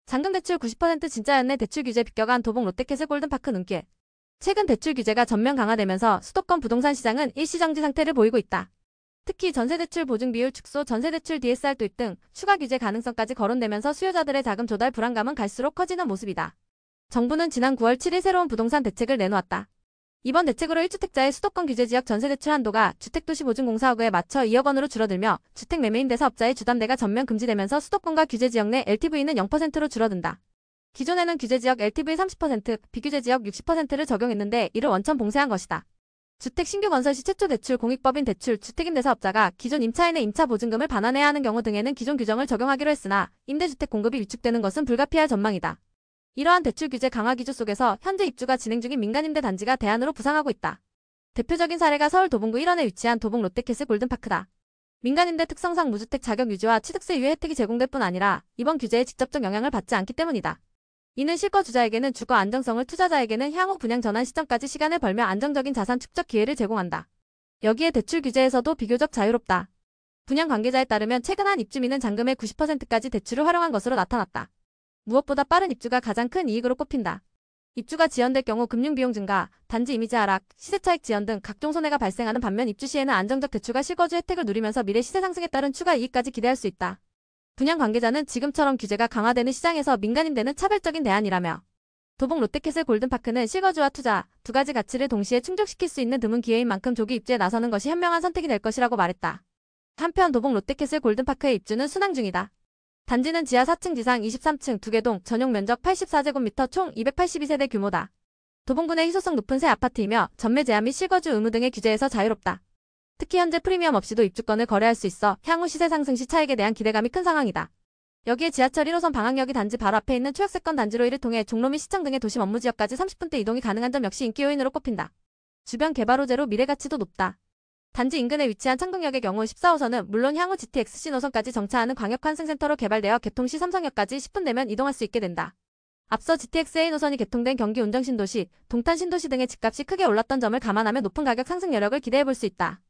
잔금 대출 90% 진짜였네. 대출 규제 비껴간 도봉 롯데캐슬 골든파크 눈길. 최근 대출 규제가 전면 강화되면서 수도권 부동산 시장은 일시정지 상태를 보이고 있다. 특히 전세대출 보증 비율 축소, 전세대출 DSR 도입 등 추가 규제 가능성까지 거론되면서 수요자들의 자금 조달 불안감은 갈수록 커지는 모습이다. 정부는 지난 9월 7일 새로운 부동산 대책을 내놓았다. 이번 대책으로 1주택자의 수도권 규제지역 전세대출 한도가 주택도시보증공사하고에 맞춰 2억 원으로 줄어들며 주택 매매임대 사업자의 주담대가 전면 금지되면서 수도권과 규제지역 내 LTV는 0%로 줄어든다. 기존에는 규제지역 LTV 30%, 비규제지역 60%를 적용했는데 이를 원천 봉쇄한 것이다. 주택 신규 건설 시 최초 대출, 공익법인 대출, 주택임대사업자가 기존 임차인의 임차보증금을 반환해야 하는 경우 등에는 기존 규정을 적용하기로 했으나 임대주택 공급이 위축되는 것은 불가피할 전망이다. 이러한 대출 규제 강화 기조 속에서 현재 입주가 진행 중인 민간임대 단지가 대안으로 부상하고 있다. 대표적인 사례가 서울 도봉구 1원에 위치한 도봉 롯데캐슬 골든파크다. 민간임대 특성상 무주택 자격 유지와 취득세 유예 혜택이 제공될 뿐 아니라 이번 규제에 직접적 영향을 받지 않기 때문이다. 이는 실거주자에게는 주거 안정성을, 투자자에게는 향후 분양 전환 시점까지 시간을 벌며 안정적인 자산 축적 기회를 제공한다. 여기에 대출 규제에서도 비교적 자유롭다. 분양 관계자에 따르면 최근 한 입주민은 잔금의 90%까지 대출을 활용한 것으로 나타났다. 무엇보다 빠른 입주가 가장 큰 이익으로 꼽힌다. 입주가 지연될 경우 금융비용 증가, 단지 이미지 하락, 시세차익 지연 등 각종 손해가 발생하는 반면 입주 시에는 안정적 대출과 실거주 혜택을 누리면서 미래 시세 상승에 따른 추가 이익까지 기대할 수 있다. 분양 관계자는 지금처럼 규제가 강화되는 시장에서 민간임대는 차별적인 대안이라며 도봉 롯데캐슬 골든파크는 실거주와 투자 두 가지 가치를 동시에 충족시킬 수 있는 드문 기회인 만큼 조기 입주에 나서는 것이 현명한 선택이 될 것이라고 말했다. 한편 도봉 롯데캐슬 골든파크의 입주는 순항 중이다. 단지는 지하 4층 지상 23층 2개 동, 전용 면적 84제곱미터 총 282세대 규모다. 도봉군의 희소성 높은 새 아파트이며 전매 제한 및 실거주 의무 등의 규제에서 자유롭다. 특히 현재 프리미엄 없이도 입주권을 거래할 수 있어 향후 시세 상승 시 차익에 대한 기대감이 큰 상황이다. 여기에 지하철 1호선 방학역이 단지 바로 앞에 있는 초역세권 단지로 이를 통해 종로 및 시청 등의 도심 업무 지역까지 30분대 이동이 가능한 점 역시 인기 요인으로 꼽힌다. 주변 개발 호재로 미래 가치도 높다. 단지 인근에 위치한 창동역의 경우 14호선은 물론 향후 GTX-C 노선까지 정차하는 광역 환승센터로 개발되어 개통 시 삼성역까지 10분 내면 이동할 수 있게 된다. 앞서 GTX-A 노선이 개통된 경기 운정신도시, 동탄신도시 등의 집값이 크게 올랐던 점을 감안하며 높은 가격 상승 여력을 기대해볼 수 있다.